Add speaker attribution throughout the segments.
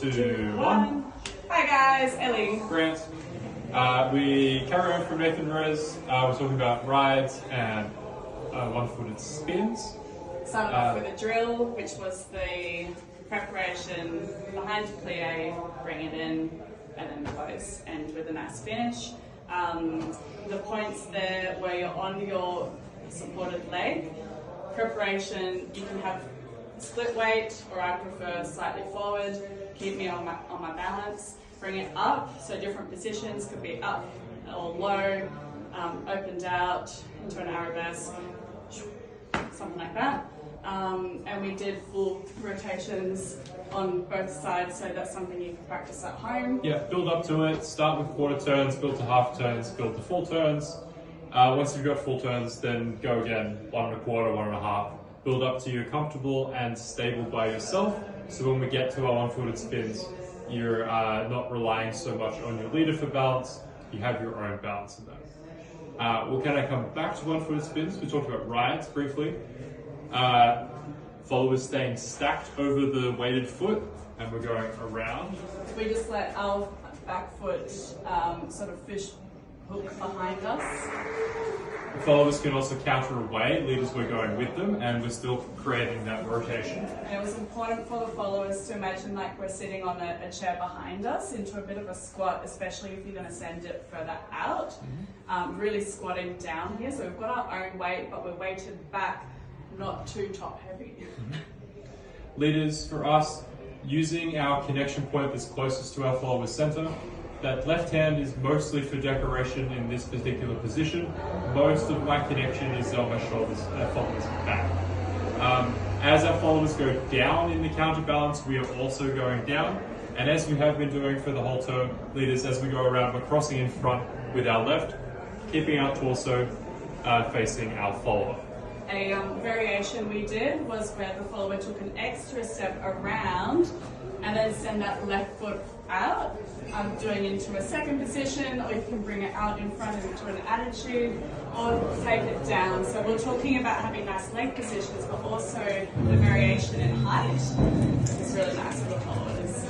Speaker 1: 2, 1.
Speaker 2: Hi guys, Ellie.
Speaker 1: Grant. We carry on from Nathan Rose. We're talking about rides and one-footed spins.
Speaker 2: Started off with a drill, which was the preparation behind the plie, bring it in, and then close, and with a nice finish. The points there where you're on your supported leg. Preparation, you can have split weight, or I prefer slightly forward, keep me on my balance, bring it up, so different positions could be up or low, opened out into an arabesque, something like that. And we did full rotations on both sides, so that's something you can practice at home.
Speaker 1: Yeah, build up to it, start with quarter turns, build to half turns, build to full turns. Once you've got full turns, then go again, 1 1/4, 1 1/2. Build up to you're comfortable and stable by yourself. So when we get to our one-footed spins, you're not relying so much on your leader for balance. You have your own balance in that. We'll kind of come back to one-footed spins. We talked about rides briefly. Followers staying stacked over the weighted foot, and we're going around.
Speaker 2: We just let our back foot sort of fish hook behind us.
Speaker 1: The followers can also counter away, leaders were going with them, and we're still creating that rotation.
Speaker 2: And it was important for the followers to imagine like we're sitting on a chair behind us into a bit of a squat, especially if you're going to send it further out. Really squatting down here, so we've got our own weight, but we're weighted back, not too top heavy.
Speaker 1: Leaders, for us, using our connection point that's closest to our follower's center. That left hand is mostly for decoration in this particular position. Most of my connection is on my shoulders and followers back. As our followers go down in the counterbalance, we are also going down. And as we have been doing for the whole term, leaders, as we go around, we're crossing in front with our left, keeping our torso facing our follower.
Speaker 2: A variation we did was where the follower took an extra step around and then send that left foot out, doing into a second position, or you can bring it out in front into an attitude, or take it down. So we're talking about having nice leg positions, but also the variation in height is really nice for the followers.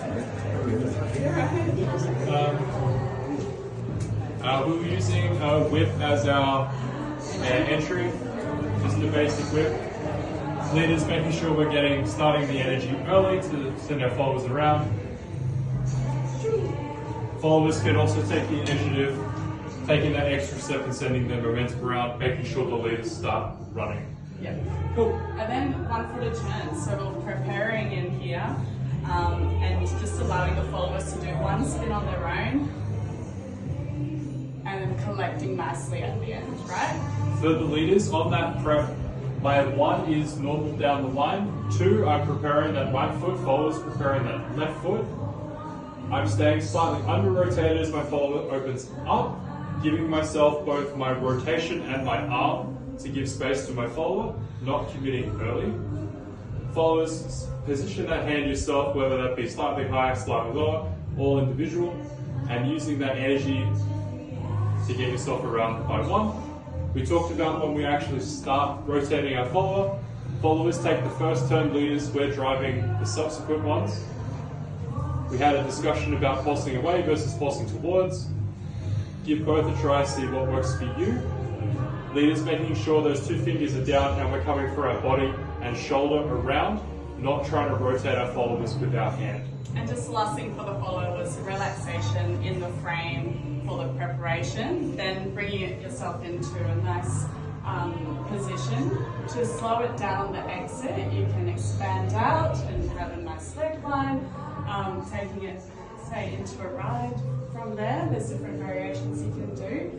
Speaker 1: We were using whip as our entry, just the basic whip. Leaders making sure we're starting the energy early to send our followers around. Followers can also take the initiative, taking that extra step and sending their momentum around, making sure the leaders start running.
Speaker 2: Yeah.
Speaker 1: Cool.
Speaker 2: And then one-footed turns, so we're preparing in here and just allowing the followers to do one spin on their own and then collecting nicely at the end, right?
Speaker 1: For the leaders on that prep, my 1 is normal down the line, 2, I'm preparing that right foot, followers preparing that left foot. I'm staying slightly under-rotated as my follower opens up, giving myself both my rotation and my arm to give space to my follower, not committing early. Followers, position that hand yourself, whether that be slightly higher, slightly lower, all individual, and using that energy to get yourself around by 1. We talked about when we actually start rotating our follower. Followers take the first turn, leaders, we're driving the subsequent ones. We had a discussion about pulsing away versus pulsing towards. Give both a try, see what works for you. Leaders making sure those 2 fingers are down and we're coming through our body and shoulder around, not trying to rotate our followers with our hand.
Speaker 2: And just the last thing for the follower was relaxation in the frame for the preparation, then bringing it yourself into a nice position. To slow it down the exit, you can expand out and have a nice leg line, taking it, say, into a ride from there. There's different variations you can do.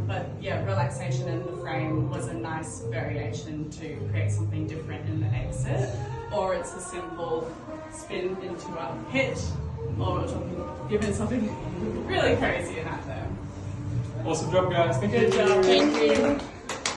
Speaker 2: But yeah, relaxation in the frame was a nice variation to create something different in the exit. Or it's a simple spin into a hit, or we're talking, giving something really crazy in out there.
Speaker 1: Awesome job, guys. Thank you.
Speaker 2: Good job.
Speaker 3: Thank you.